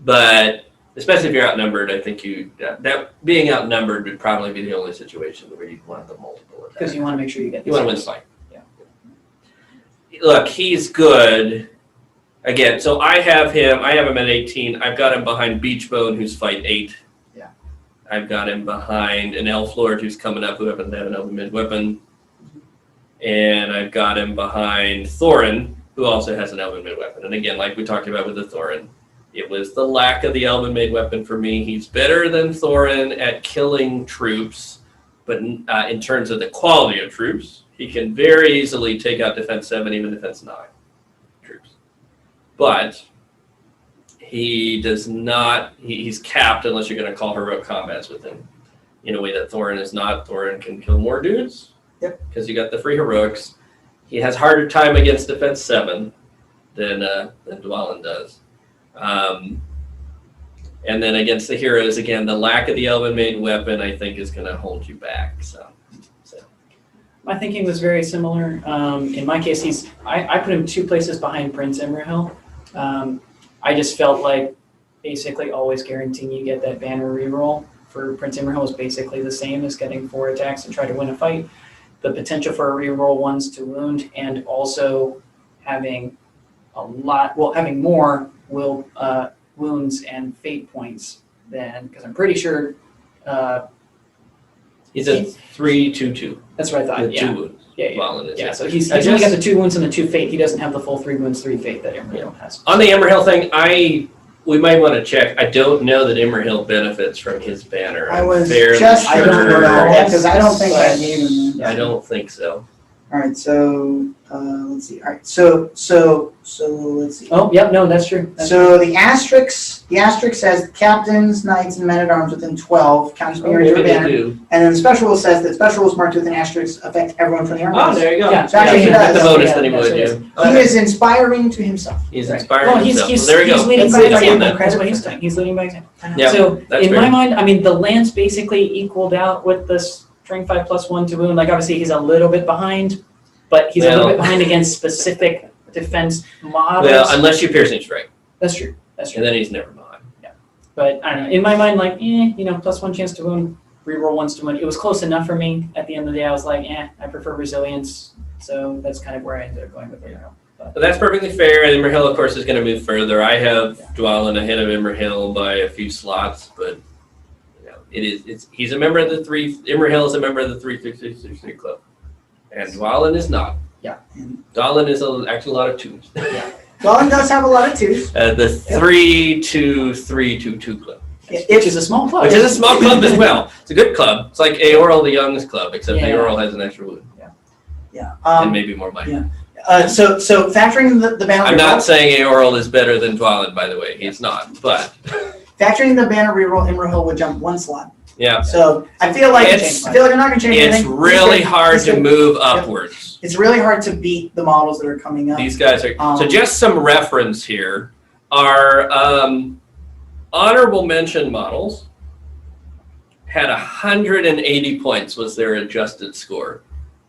[SPEAKER 2] but especially if you're outnumbered, I think that being outnumbered would probably be the only situation where you'd want the multiple attack.
[SPEAKER 3] because you want to make sure you get
[SPEAKER 2] You want to win the fight.
[SPEAKER 3] Yeah.
[SPEAKER 2] Look, he's good. Again, so I have him at 18. I've got him behind Beachbone, who's fight 8.
[SPEAKER 1] Yeah.
[SPEAKER 2] I've got him behind an Elf Lord who's coming up, who happens to have an Elven mid-weapon. And I've got him behind Thorin, who also has an Elven mid-weapon. And again, like we talked about with the Thorin, it was the lack of the Elven mid-weapon for me. He's better than Thorin at killing troops, but in terms of the quality of troops, he can very easily take out defense 7, even defense 9 troops. But he does not, he's capped unless you're going to call heroic combats with him in a way that Thorin is not. Thorin can kill more dudes.
[SPEAKER 1] Yep.
[SPEAKER 2] Because you got the free heroics. He has harder time against defense 7 than Dwalin does. And then against the heroes, again, the lack of the Elven Maiden weapon, I think, is going to hold you back. So.
[SPEAKER 3] My thinking was very similar. In my case, I put him 2 places behind Prince Imrahil. I just felt like basically always guaranteeing you get that banner reroll for Prince Imrahil is basically the same as getting 4 attacks and try to win a fight. The potential for a reroll 1s to wound, and also having having more wounds and fate points than, because I'm pretty sure
[SPEAKER 2] He's a 3/2/2.
[SPEAKER 3] that's what I thought.
[SPEAKER 2] With
[SPEAKER 3] Yeah.
[SPEAKER 2] 2 wounds.
[SPEAKER 3] Yeah.
[SPEAKER 2] Dwalin is,
[SPEAKER 3] Yeah, so he's
[SPEAKER 2] I
[SPEAKER 3] only got
[SPEAKER 2] just-
[SPEAKER 3] the 2 wounds and the 2 fate. He doesn't have the full 3 wounds, 3 fate that Imrahil has.
[SPEAKER 2] On the Imrahil thing, we might want to check. I don't know that Imrahil benefits from his banner.
[SPEAKER 1] I was
[SPEAKER 2] fairly
[SPEAKER 1] just
[SPEAKER 3] I
[SPEAKER 2] sure.
[SPEAKER 3] don't know that,
[SPEAKER 1] because I don't think I gave him that.
[SPEAKER 2] I don't think so.
[SPEAKER 1] All right, so let's see. All right, so let's see.
[SPEAKER 3] Oh, yep, no, that's true. That's
[SPEAKER 1] So the asterisk says captains, knights, and men-at-arms within 12 counts as being
[SPEAKER 2] Maybe
[SPEAKER 1] your
[SPEAKER 2] they
[SPEAKER 1] banner.
[SPEAKER 2] do.
[SPEAKER 1] And then the special rule says that special rules marked with an asterisk affect everyone from the army.
[SPEAKER 2] Oh, there you go.
[SPEAKER 3] Yeah,
[SPEAKER 1] So actually he
[SPEAKER 2] You get the
[SPEAKER 1] does.
[SPEAKER 2] bonus
[SPEAKER 3] Yeah,
[SPEAKER 2] that he
[SPEAKER 3] that's
[SPEAKER 2] would
[SPEAKER 3] what it
[SPEAKER 2] do.
[SPEAKER 1] He is inspiring to himself.
[SPEAKER 2] He's
[SPEAKER 3] Right.
[SPEAKER 2] inspiring
[SPEAKER 3] Well,
[SPEAKER 2] himself.
[SPEAKER 3] he's
[SPEAKER 2] So there you
[SPEAKER 3] he's
[SPEAKER 2] go.
[SPEAKER 3] leading
[SPEAKER 1] That's
[SPEAKER 3] by
[SPEAKER 1] it, that's
[SPEAKER 3] example.
[SPEAKER 1] it.
[SPEAKER 3] That's what he's doing. He's leading by example.
[SPEAKER 2] Yeah,
[SPEAKER 3] So
[SPEAKER 2] that's
[SPEAKER 3] in
[SPEAKER 2] fair.
[SPEAKER 3] my mind, I mean, the lance basically equaled out with the strength 5 plus 1 to wound. Like obviously he's a little bit behind, but he's a little
[SPEAKER 2] Well-
[SPEAKER 3] bit behind against specific defense models.
[SPEAKER 2] Well, unless you piercing strike,
[SPEAKER 3] That's true. That's true.
[SPEAKER 2] and then he's never behind.
[SPEAKER 3] But I don't know. In my mind, like, plus 1 chance to wound, reroll 1s to wound. It was close enough for me. At the end of the day, I was like, I prefer resilience. So that's kind of where I ended up going with it.
[SPEAKER 2] But that's perfectly fair, and Imrahil, of course, is going to move further. I have Dwalin ahead of Imrahil by a few slots, but he's a member of the 3. Imrahil is a member of the 3 club, and Dwalin is not.
[SPEAKER 1] Yeah.
[SPEAKER 2] Dwalin is actually a lot of 2s.
[SPEAKER 1] Dwalin does have a lot of 2s.
[SPEAKER 2] The 3-2-3-2-2 club,
[SPEAKER 3] Which is a small club.
[SPEAKER 2] which is a small club as well. It's a good club. It's like Aoral the Young's club, except
[SPEAKER 3] Yeah.
[SPEAKER 2] Aoral has an extra wound
[SPEAKER 1] Yeah.
[SPEAKER 2] and maybe more money.
[SPEAKER 1] Yeah. So factoring the banner
[SPEAKER 2] I'm
[SPEAKER 1] reroll,
[SPEAKER 2] not saying Aoral is better than Dwalin, by the way. He's not, but
[SPEAKER 1] factoring the banner reroll, Imrahil would jump 1 slot.
[SPEAKER 2] yeah.
[SPEAKER 1] So I feel like I'm not going to change anything.
[SPEAKER 2] It's really hard to move upwards.
[SPEAKER 1] It's really hard to beat the models that are coming up.
[SPEAKER 2] These guys are so. Just some reference here. Our honorable mention models had 180 points was their adjusted score,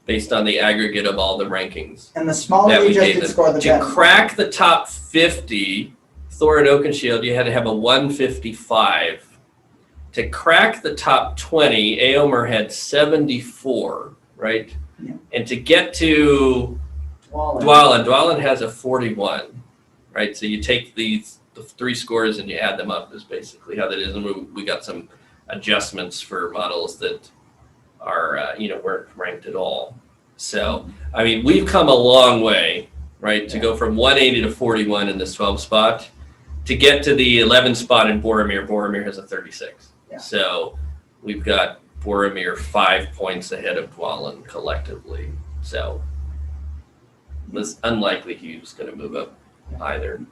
[SPEAKER 2] based on the aggregate of all the rankings.
[SPEAKER 1] And the smaller
[SPEAKER 2] that
[SPEAKER 1] the
[SPEAKER 2] we gave
[SPEAKER 1] adjusted
[SPEAKER 2] them.
[SPEAKER 1] score, the
[SPEAKER 2] To
[SPEAKER 1] better.
[SPEAKER 2] crack the top 50, Thorin Oakenshield, you had to have a 155. To crack the top 20, Aomer had 74, right?
[SPEAKER 1] Yeah.
[SPEAKER 2] And to get to
[SPEAKER 3] Dwalin.
[SPEAKER 2] Dwalin has a 41, right? So you take the 3 scores and you add them up is basically how that is. And we got some adjustments for models that are, weren't ranked at all. So, I mean, we've come a long way, right? To go from 180 to 41 in this 12 spot to get to the 11 spot in Boromir. Boromir has a 36.
[SPEAKER 1] Yeah.
[SPEAKER 2] So we've got Boromir 5 points ahead of Dwalin collectively. So it's unlikely Hugh's going to move up either.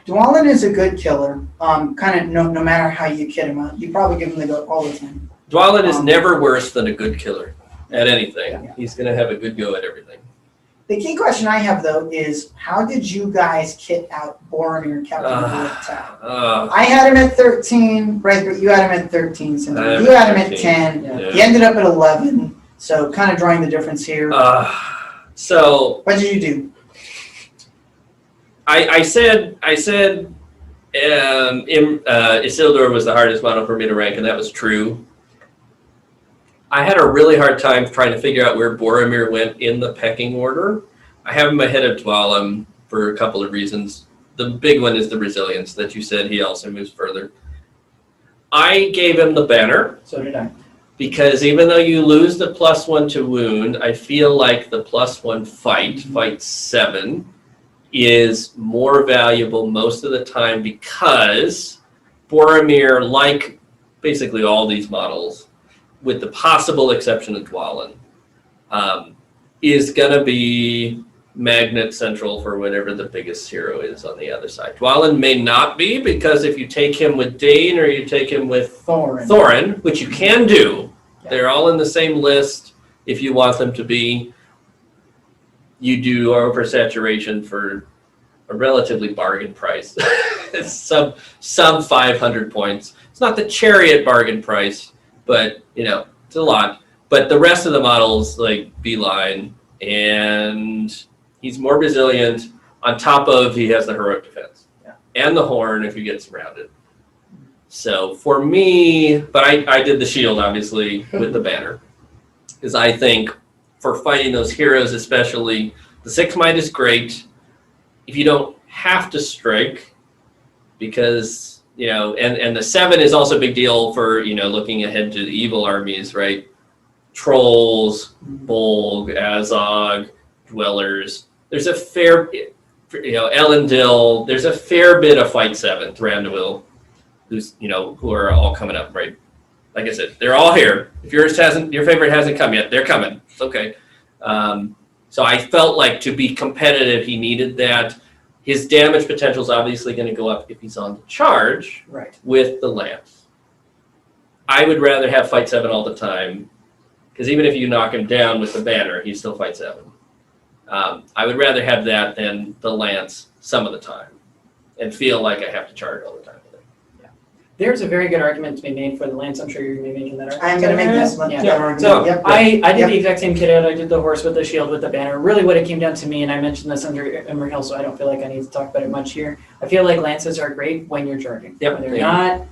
[SPEAKER 1] Dwalin is a good killer. Kind of no matter how you kid him out, you probably give him the go all the time.
[SPEAKER 2] Dwalin is never worse than a good killer at anything.
[SPEAKER 1] Yeah.
[SPEAKER 2] He's going to have a good go at everything.
[SPEAKER 1] The key question I have though is, how did you guys kit out Boromir, Captain of the Lake Tower? I had him at 13, Rythbryt, you had him at 13, Centaur. You had him at 10.
[SPEAKER 3] Yeah.
[SPEAKER 1] He ended up at 11, so kind of drawing the difference here.
[SPEAKER 2] So
[SPEAKER 1] what did you do?
[SPEAKER 2] I said Isildur was the hardest model for me to rank, and that was true. I had a really hard time trying to figure out where Boromir went in the pecking order. I have him ahead of Dwalin for a couple of reasons. The big one is the resilience that you said he also moves further. I gave him the banner.
[SPEAKER 3] So did I.
[SPEAKER 2] Because even though you lose the +1 to wound, I feel like the +1 fight 7, is more valuable most of the time because Boromir, like basically all these models, with the possible exception of Dwalin, is going to be magnet central for whatever the biggest hero is on the other side. Dwalin may not be, because if you take him with Dane or you take him with Thorin, which you can do, they're all in the same list if you want them to be. You do oversaturation for a relatively bargain price. It's sub 500 points. It's not the Chariot bargain price, but it's a lot. But the rest of the models, like Beeline, and he's more resilient. On top of, he has the heroic defense and the horn if you get surrounded. So for me, but I did the shield obviously with the banner, because I think for fighting those heroes, especially, the 6 might is great if you don't have to strike, because and the 7 is also a big deal for looking ahead to the evil armies, right? Trolls, Bolg, Azog, Dwellers. There's a fair, Elendil. There's a fair bit of fight 7, Thranduil, who are all coming up, right? Like I said, they're all here. If your favorite hasn't come yet, they're coming. It's okay. So I felt like to be competitive, he needed that. His damage potential is obviously going to go up if he's on the charge with the lance. I would rather have fight 7 all the time, because even if you knock him down with the banner, he's still fight 7. I would rather have that than the lance some of the time and feel like I have to charge all the time.
[SPEAKER 3] There's a very good argument to be made for the lance. I'm sure you're going to be making that argument.
[SPEAKER 1] I'm going to make this one.
[SPEAKER 3] So I did the exact same kit out. I did the horse with the shield with the banner. Really what it came down to me, and I mentioned this under Emerhill, so I don't feel like I need to talk about it much here. I feel like lances are great when you're charging. When they're not,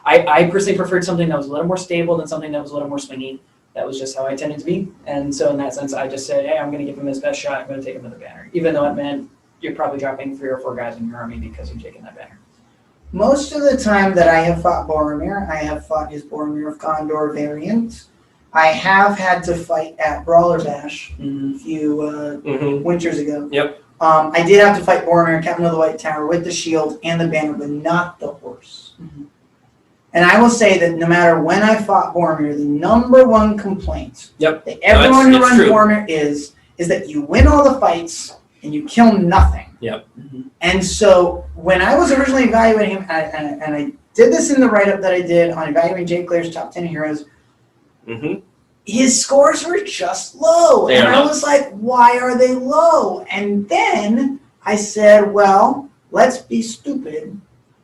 [SPEAKER 3] I personally preferred something that was a little more stable than something that was a little more swingy. That was just how I tended to be. And so in that sense, I just said, hey, I'm going to give him his best shot. I'm going to take him with the banner. Even though it meant you're probably dropping 3 or 4 guys in your army because you're taking that banner.
[SPEAKER 1] Most of the time that I have fought Boromir, I have fought his Boromir of Gondor variant. I have had to fight at Brawler Bash a few winters ago. I did have to fight Boromir, Captain of the White Tower, with the shield and the banner, but not the horse. And I will say that no matter when I fought Boromir, the number one complaint that everyone who runs Boromir is that you win all the fights and you kill nothing. And so when I was originally evaluating him, and I did this in the write-up that I did on evaluating Jay Clare's top 10 heroes, his scores were just low. And I was like, why are they low? And then I said, well, let's be stupid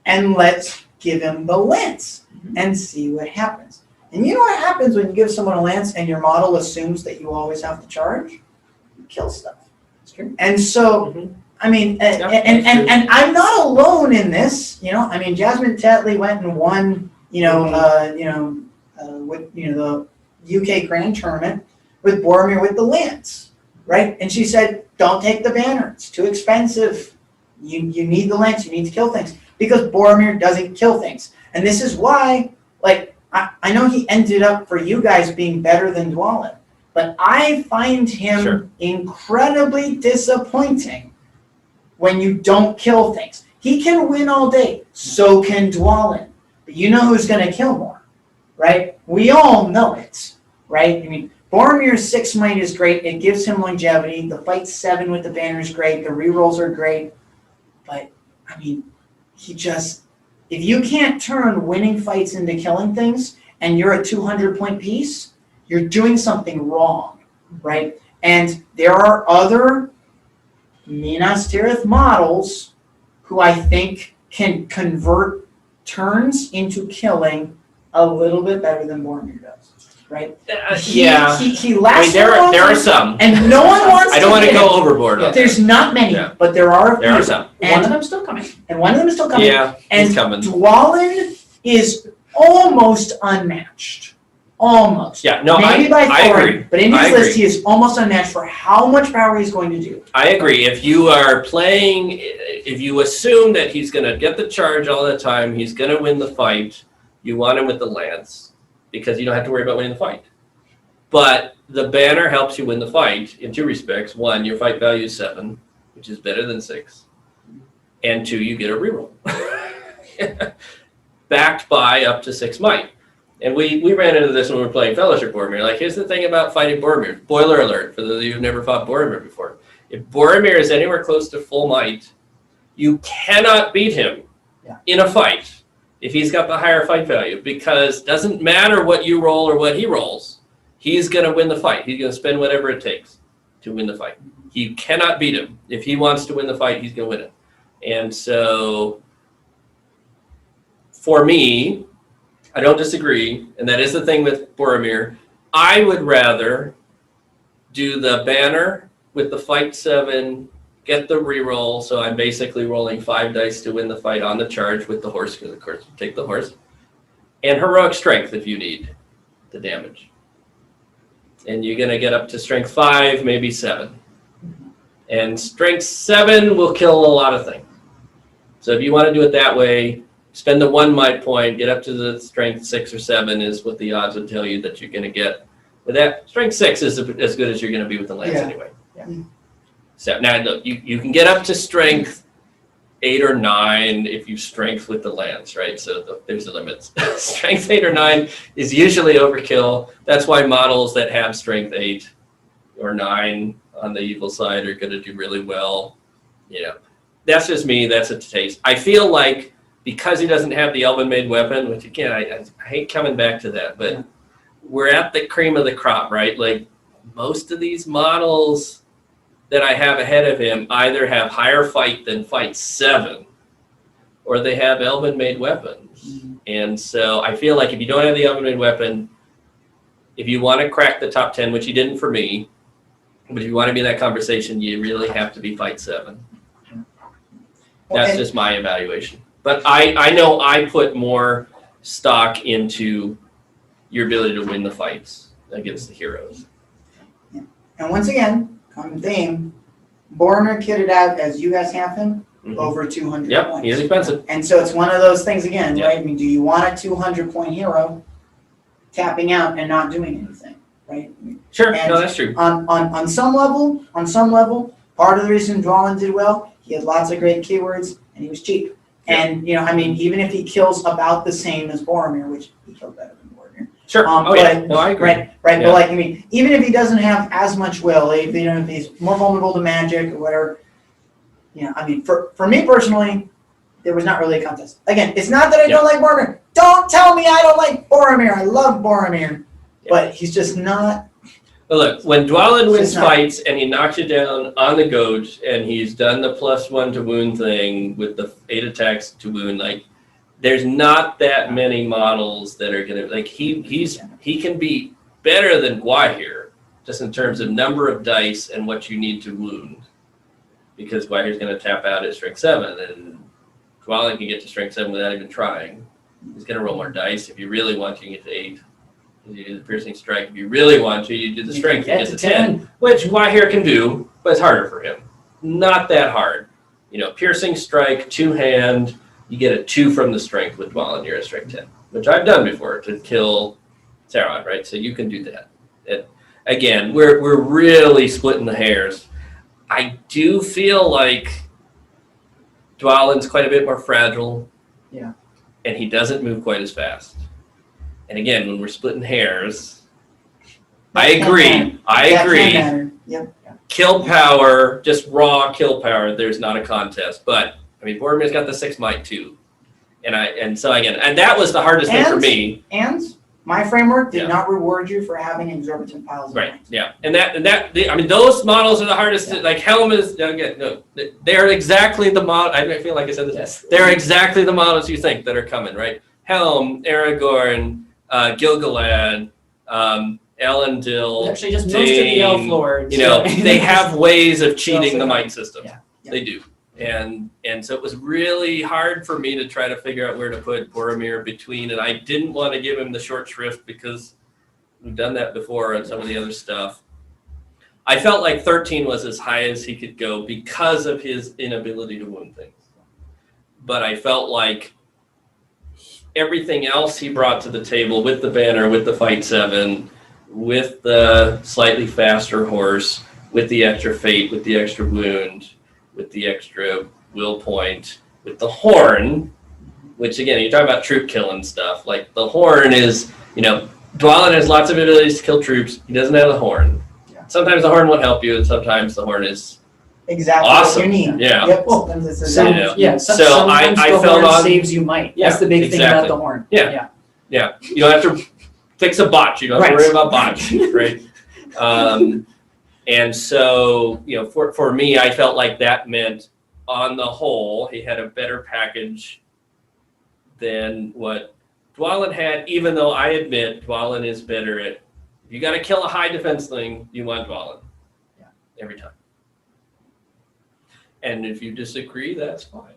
[SPEAKER 1] and let's give him the lance and see what happens. And you know what happens when you give someone a lance and your model assumes that you always have to charge? You kill stuff. That's true. And so, I mean, and I'm not alone in this. I mean, Jasmine Tetley went and won, with the UK Grand Tournament with Boromir with the lance, right? And she said, don't take the banner. It's too expensive. You need the lance. You need to kill things, because Boromir doesn't kill things. And this is why, I know he ended up for you guys being better than Dwalin, but I find him incredibly disappointing when you don't kill things. He can win all day. So can Dwalin. But you know who's going to kill more, right? We all know it, right? I mean, Boromir's 6 might is great. It gives him longevity. The fight 7 with the banner is great. The rerolls are great. But, I mean, if you can't turn winning fights into killing things and you're a 200-point piece, you're doing something wrong, right? And there are other Minas Tirith models who I think can convert turns into killing a little bit better than Boromir does, right? He lasts
[SPEAKER 2] there are some.
[SPEAKER 1] and no one wants
[SPEAKER 2] I don't want to go overboard.
[SPEAKER 1] Yeah, there's not many, but there are.
[SPEAKER 2] There are some.
[SPEAKER 3] One of them's still coming.
[SPEAKER 1] And one of them is still coming.
[SPEAKER 2] Yeah, he's coming.
[SPEAKER 1] Dwalin is almost unmatched. Almost.
[SPEAKER 2] Yeah, no,
[SPEAKER 1] Maybe by
[SPEAKER 2] I
[SPEAKER 1] Thorin,
[SPEAKER 2] agree.
[SPEAKER 1] but in his list, he is almost unmatched for how much power he's going to do.
[SPEAKER 2] I agree. If you are playing, if you assume that he's going to get the charge all the time, he's going to win the fight, you want him with the lance because you don't have to worry about winning the fight. But the banner helps you win the fight in two respects. One, your fight value is 7, which is better than 6. And 2, you get a reroll. Backed by up to 6 might. And we ran into this when we were playing Fellowship Boromir. Like, here's the thing about fighting Boromir. Spoiler alert for those of you who've never fought Boromir before. If Boromir is anywhere close to full might, you cannot beat him in a fight if he's got the higher fight value, because it doesn't matter what you roll or what he rolls, he's going to win the fight. He's going to spend whatever it takes to win the fight. You cannot beat him. If he wants to win the fight, he's going to win it. And so, for me, I don't disagree, and that is the thing with Boromir. I would rather do the banner with the fight 7, get the reroll, so I'm basically rolling 5 dice to win the fight on the charge with the horse, because of course you take the horse, and heroic strength if you need the damage. And you're going to get up to strength 5, maybe 7. And strength 7 will kill a lot of things. So if you want to do it that way, spend the 1 might point, get up to the strength 6 or 7 is what the odds would tell you that you're going to get. With that, strength 6 is as good as you're going to be with the lance anyway.
[SPEAKER 1] Yeah.
[SPEAKER 2] So now look, you can get up to strength 8 or 9 if you strength with the lance, right? So there's the limits. Strength 8 or 9 is usually overkill. That's why models that have strength 8 or 9 on the evil side are going to do really well. You know, that's just me. That's a taste. I feel like because he doesn't have the Elven-made weapon, which again, I hate coming back to that, but we're at the cream of the crop, right? Like most of these models that I have ahead of him either have higher fight than fight 7, or they have Elven-made weapons. Mm-hmm. And so I feel like if you don't have the Elven-made weapon, if you want to crack the top 10, which you didn't for me, but if you want to be in that conversation, you really have to be fight 7. That's just my evaluation. But I know I put more stock into your ability to win the fights against the heroes.
[SPEAKER 1] Yeah. And once again, common theme, Boromir kitted out as you guys have him, over 200 points.
[SPEAKER 2] Yep, he is expensive.
[SPEAKER 1] And so it's one of those things again, right? I mean, do you want a 200-point hero tapping out and not doing anything, right?
[SPEAKER 2] Sure,
[SPEAKER 1] and
[SPEAKER 2] no, that's true.
[SPEAKER 1] On some level, part of the reason Dwalin did well, he had lots of great keywords and he was cheap. And, you know, I mean, even if he kills about the same as Boromir, which he killed better than Boromir.
[SPEAKER 2] Sure.
[SPEAKER 1] But,
[SPEAKER 2] no, I agree.
[SPEAKER 1] Right.
[SPEAKER 2] Yeah.
[SPEAKER 1] But like, I mean, even if he doesn't have as much will, if, you know, if he's more vulnerable to magic or whatever, you know, I mean, for me personally, there was not really a contest. Again, it's not that I don't like Boromir. Don't tell me I don't like Boromir. I love Boromir. But he's just not.
[SPEAKER 2] But look, when Dwalin wins fights and he knocks you down on the goat and he's done the +1 to wound thing with the 8 attacks to wound, like there's not that many models that are gonna like he can be better than Gwahir just in terms of number of dice and what you need to wound. Because Gwahir's gonna tap out at strength 7 and Dwalin can get to strength 7 without even trying. He's gonna roll more dice. If you really want to, you can get to 8. You do the piercing strike. If you really want to, you do the strength and get to 10, which Gwahir can do, but it's harder for him. Not that hard. You know, piercing strike, 2-hand, you get a 2 from the strength with Dwalin, you're at strength 10, which I've done before to kill Sauron, right? So you can do that. Again, we're really splitting the hairs. I do feel like Dwalin's quite a bit more fragile.
[SPEAKER 1] Yeah.
[SPEAKER 2] And he doesn't move quite as fast. And again, when we're splitting hairs, I agree.
[SPEAKER 1] Yep.
[SPEAKER 2] Kill power, just raw kill power, there's not a contest. But I mean, Boromir's got the 6 might too. And so again, and that was the hardest thing for me.
[SPEAKER 1] And My framework did
[SPEAKER 2] Yeah.
[SPEAKER 1] not reward you for having exorbitant piles of
[SPEAKER 2] Right.
[SPEAKER 1] points.
[SPEAKER 2] Yeah. And I mean, those models are the hardest. Like Helm is again, no, they're exactly the model. I feel like I said this.
[SPEAKER 3] Yes.
[SPEAKER 2] They're exactly the models you think that are coming, right? Helm, Aragorn, Gilgalad, Elendil.
[SPEAKER 3] Actually, just most of the elf
[SPEAKER 2] Dane,
[SPEAKER 3] lords.
[SPEAKER 2] You know, they have ways of cheating the
[SPEAKER 3] Also-
[SPEAKER 2] might system.
[SPEAKER 3] Yeah.
[SPEAKER 2] They do. And so it was really hard for me to try to figure out where to put Boromir between, and I didn't want to give him the short shrift because we've done that before on some of the other stuff. I felt like 13 was as high as he could go because of his inability to wound things. But I felt like everything else he brought to the table with the banner, with the Fight 7, with the slightly faster horse, with the extra fate, with the extra wound, with the extra will point, with the horn, which again, you're talking about troop killing stuff. Like the horn is, you know, Dwalin has lots of abilities to kill troops. He doesn't have the horn.
[SPEAKER 1] Yeah.
[SPEAKER 2] Sometimes the horn won't help you, and sometimes the horn is
[SPEAKER 1] Exactly
[SPEAKER 2] awesome.
[SPEAKER 1] what you need.
[SPEAKER 2] Yeah.
[SPEAKER 1] Yep.
[SPEAKER 3] Well,
[SPEAKER 1] Sometimes it's a
[SPEAKER 3] So,
[SPEAKER 2] Yeah.
[SPEAKER 3] yeah,
[SPEAKER 2] So
[SPEAKER 3] sometimes
[SPEAKER 2] I
[SPEAKER 3] the
[SPEAKER 2] felt
[SPEAKER 3] horn
[SPEAKER 2] on-
[SPEAKER 3] saves you might.
[SPEAKER 2] Yeah,
[SPEAKER 3] That's the big thing
[SPEAKER 2] exactly.
[SPEAKER 3] about the horn.
[SPEAKER 2] Yeah. Yeah, you don't have to fix a botch. You don't have to
[SPEAKER 3] Right.
[SPEAKER 2] worry about botch, right? And so, you know, for me, I felt like that meant, on the whole, he had a better package than what Dwalin had. Even though I admit Dwalin is better at. If you got to kill a high defense thing, you want Dwalin.
[SPEAKER 3] Yeah.
[SPEAKER 2] Every time. And if you disagree, that's fine.